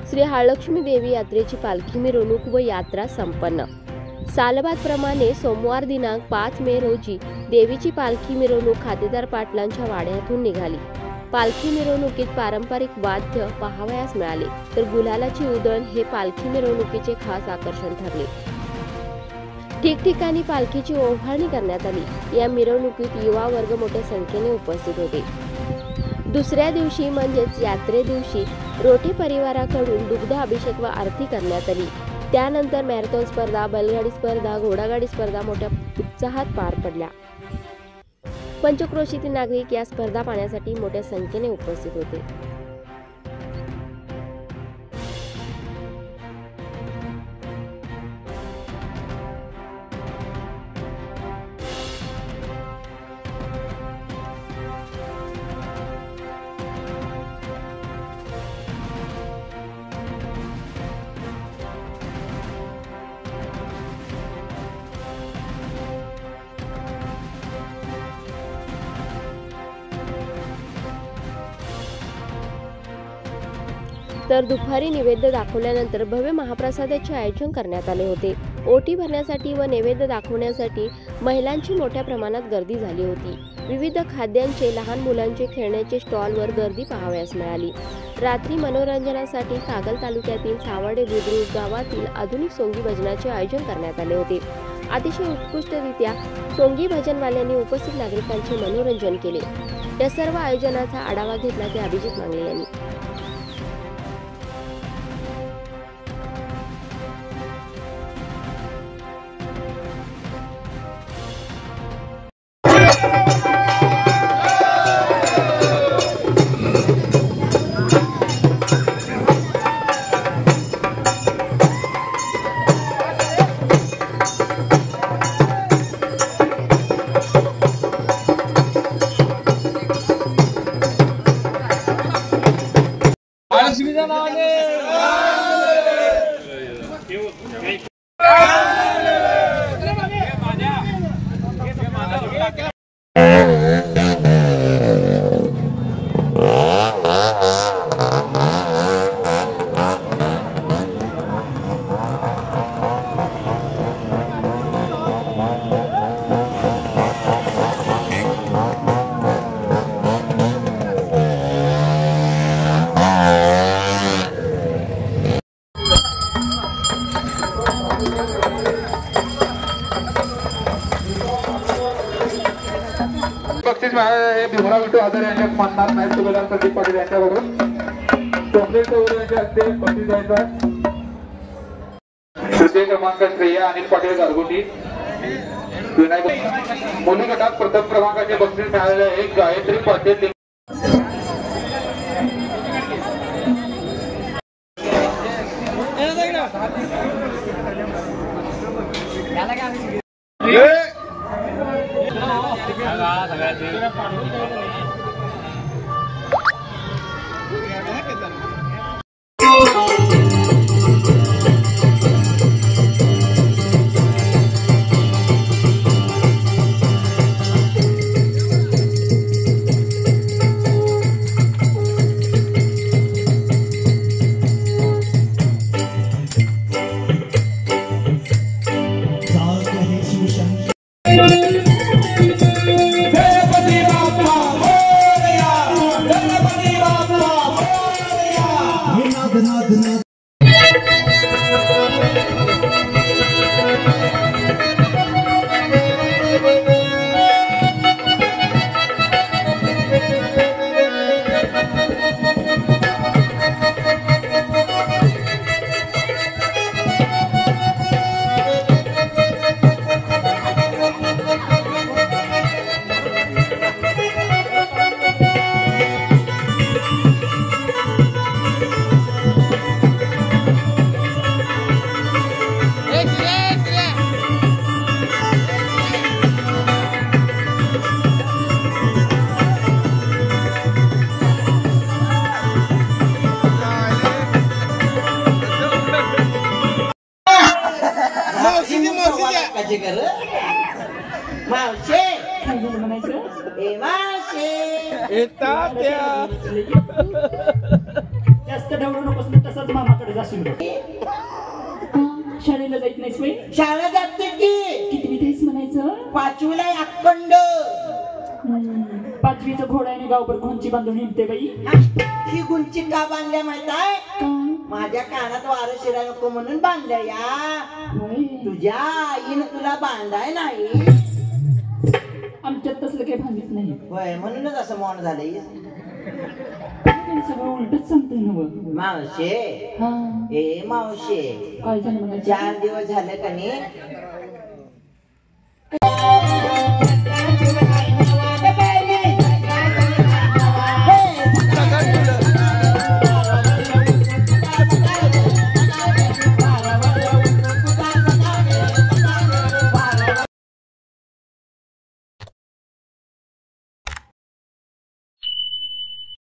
श्री हरलक्ष्मी देवी यात्रेची पालखी मिरवणूक व यात्रा संपन्न। सालबादप्रमाणे सोमवार दिनांक 5 मे रोजी देवीची पालखी मिरवणूक खातेदार पाटलांच्या वाड्यातून निघाली। पालखी मिरवणुकीत पारंपरिक वाद्य पाहावयास मिळाले, तर गुलालाची उधळण हे पालखी मिरवणुकीचे खास आकर्षण ठरले। ठिकठिकाणी पालखीची ओवाळणी करण्यात आली। या मिरवणुकीत युवा वर्ग मोठ्या संख्येने उपस्थित होते। दुसऱ्या दिवशी म्हणजेच यात्रे दिवशी रोठे परिवाराकडून दुग्ध अभिषेक व आरती करण्यात आली। त्यानंतर मॅरेथॉन स्पर्धा, बैलगाडी स्पर्धा, घोडागाडी स्पर्धा मोठ्या उत्साहात पार पडल्या। पंचक्रोशीतील नागरिक या स्पर्धा पाहण्यासाठी मोठ्या संख्येने उपस्थित होते। तर दुपारी नैवेद्य दाखवल्यानंतर भव्य महाप्रसादाचे आयोजन करण्यात आले होते। ओटी भरण्यासाठी व नैवेद्य दाखवण्यासाठी महिलांची मोठ्या प्रमाणात गर्दी झाली होती। विविध खाद्यांचे, लहान मुलांचे खेळण्याचे स्टॉलवर गर्दी पाहावयास मिळाली। रात्री मनोरंजनासाठी कागल तालुक्यातील सावर्डे बुद्रुक गावातील आधुनिक सोंगी भजनाचे आयोजन करण्यात आले होते। अतिशय उत्कृष्टरित्या सोंगी भजनवाल्यांनी उपस्थित नागरिकांचे मनोरंजन केले। या सर्व आयोजनाचा आढावा घेतला ते अभिजित मांगले यांनी। बक्षीस मिळाले हे भीमराव विठू आधार यांच्या माननात नायब सुभेदार प्रदीप पाटील यांच्याकडून टोमलेट चौधरी यांच्या हस्ते बक्षीस द्यायचं आहे। तृतीय क्रमांक श्रेया अनिल पाटील गारगोटी। मुली गटात प्रथम क्रमांकाचे बक्षीस मिळालेले आहे गायत्री पाटील। काळजी कर मावशे ए मावशे येतात त्या जास्त रवडू नकोस ना, तसंच मामाकडे जाशील बघ. शाळेला जायत नाहीस बाई? शाळा जाते की कितवी तेच म्हणायचं? 5वीला अखंड. 5वीचं घोड्याने गावभर घोंची बांधून हिंडते बाई. ही गुंची का बांधल्या माहित आहे? माझ्या कानात वारं शिरा नको म्हणून बांधल्या या. तुझ्या आईनं तुला बांधाय नाही. आमच्यात तसलं काही भांडत नाही. होय, म्हणूनच असं मौन झालंय. सगळं उलटच सांगतोय ना बघ. मावशे, हा ए मावशे, काय झालं मला? 4 दिवस झाले का नाही